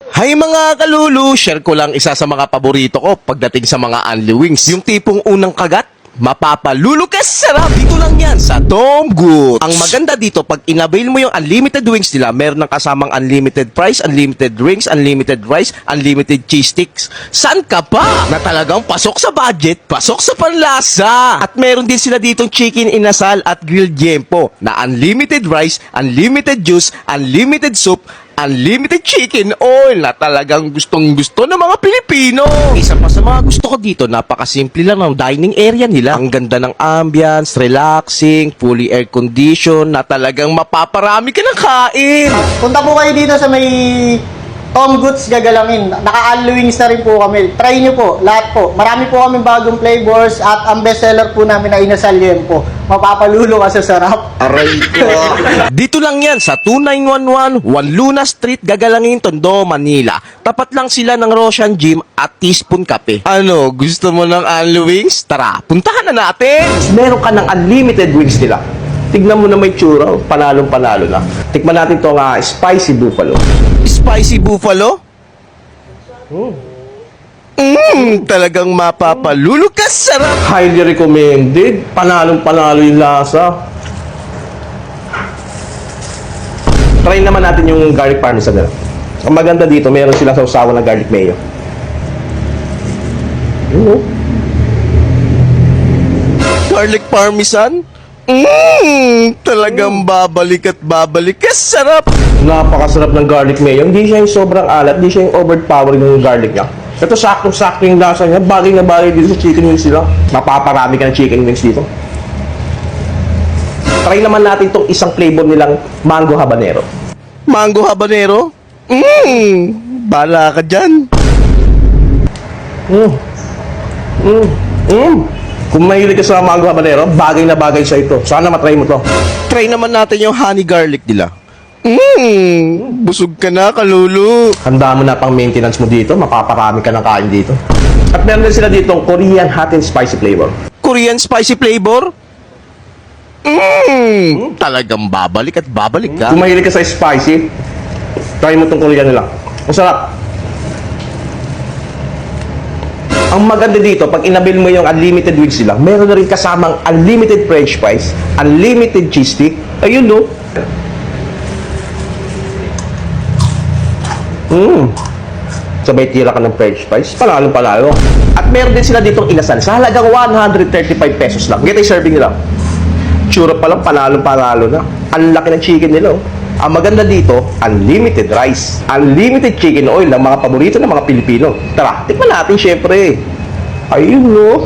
Hay mga kalulu, share ko lang isa sa mga paborito ko pagdating sa mga Unli Wings. Yung tipong unang kagat, mapapalulu ka sarap. Dito lang yan sa Tom Goods. Ang maganda dito, pag inavail mo yung unlimited wings nila, meron ng kasamang unlimited price, unlimited drinks, unlimited rice, unlimited cheese sticks. Saan ka pa? Na talagang pasok sa budget, pasok sa panlasa. At meron din sila ditong chicken inasal at grilled yempo na unlimited rice, unlimited juice, unlimited soup, unlimited chicken oil na talagang gustong-gusto ng mga Pilipino. Isa pa sa mga gusto ko dito, napakasimple lang ng dining area nila. Ang ganda ng ambience, relaxing, fully air condition na talagang mapaparami ka ng kain. Punta po kayo dito sa may Tom Goods Gagalangin. Naka-Unli-Wings na rin po kami. Try nyo po, lahat po. Marami po kami bagong flavors at ang bestseller po namin na inasal po. Mapapalulo ka sa sarap. Aray ko. Dito lang yan sa 2911 Juan Luna Street, Gagalangin, Tondo, Manila. Tapat lang sila ng Roshan Gym at Teaspoon Cafe. Ano, gusto mo ng Unli Wings? Tara, puntahan na natin! Meron ka ng unlimited wings nila. Tignan mo na may tsura, panalong-panalo na. Tikman natin itong Spicy Buffalo. Spicy Buffalo? Talagang mapapalulo ka sarap. Highly recommended. Panalong-panalo yung lasa. Try naman natin yung garlic parmesan nila. Ang maganda dito, meron silang sausawan na garlic mayo. Garlic parmesan? Talagang babalik at babalik. Sarap! Napakasarap ng garlic mayo. Hindi siya yung sobrang alat, hindi siya yung overpowering ng garlic niya. Ito saktong-sakto yung lasa niya. Bagay na bagay dito sa chicken wings nila. Mapaparami ka ng chicken wings dito. Try naman natin itong isang flavor nilang mango habanero. Mango habanero? Bala ka dyan. Kung mahilig ka sa mango habanero, bagay na bagay sa ito. Sana matry mo to. Try naman natin yung honey garlic nila. Busog ka na, kalulu. Handa mo na pang maintenance mo dito. Mapaparami ka ng kain dito. At meron din sila dito Korean hot and spicy flavor. Korean spicy flavor? Talagang babalik at babalik ka. Kung mahilig ka sa spicy, try mo itong Korean nila. Masarap. Ang maganda dito, pag inabil mo yung unlimited wings nila, meron na rin kasamang unlimited french fries, unlimited cheese stick. Ayun, no? Sabay tira ka ng french fries, panalo-panalo. At meron din sila ditong inasal sa halagang 135 pesos lang. Get a serving nila. Tsura pa lang, panalo-panalo na. Ang laki ng chicken nila, oh. Ang maganda dito, unlimited rice, unlimited chicken oil, ng mga paborito ng mga Pilipino. Tara, tikman natin syempre. Ayun, no?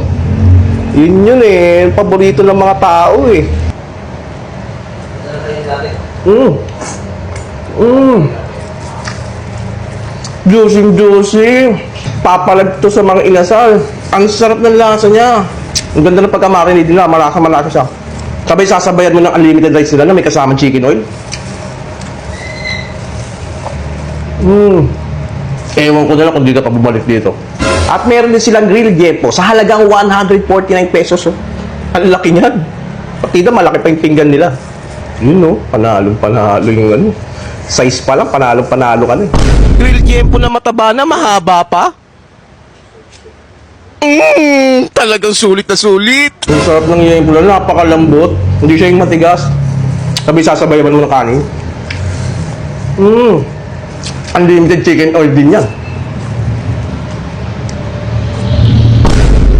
Yun eh, paborito ng mga tao eh. Juicy. Papalag to sa mga inasal. Ang sarap ng lasa niya. Ang ganda ng pagkamarinate nila, malasa siya. Sabay sasabayan mo ng unlimited rice nila na may kasamang chicken oil. Ewan ko na lang kung di ka pa bumalik dito. At meron din silang grilled yempo sa halagang 149 pesos. Oh. Ang laki niyan. Pati na malaki pa yung pinggan nila. Yun, no? Panalo yung ano. Size pa lang, panalo ka na. Grilled yempo na mataba na, mahaba pa. Talagang sulit na sulit. Ang sarap ng yempo na, napakalambot. Hindi siya yung matigas. Sabi sasabayan mo ng kanin. Unlimited chicken oil din yan.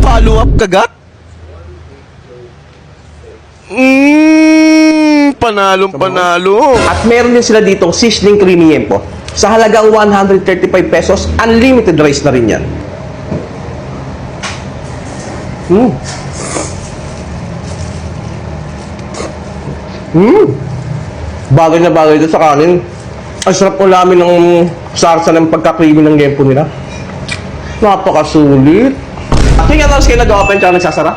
Follow up kagat? Panalo. At meron din sila ditong sizzling creamy yempo. Sa halagang 135 pesos, unlimited rice na rin yan. Bagay na bagay ito sa kanin. Ang sarap ulamin ng sarsa ng pagka-creamy ng yempo nila. Napakasulit. Tingnan natin kayo nag-open tsaka nagsasara?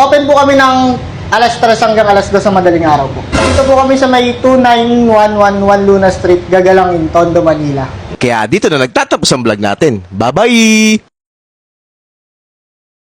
Open po kami ng alas 3 hanggang alas 2 sa madaling araw po. Dito po kami sa may 29111 Luna Street, Gagalangin, Tondo, Manila. Kaya dito na nagtatapos ang vlog natin. Bye-bye!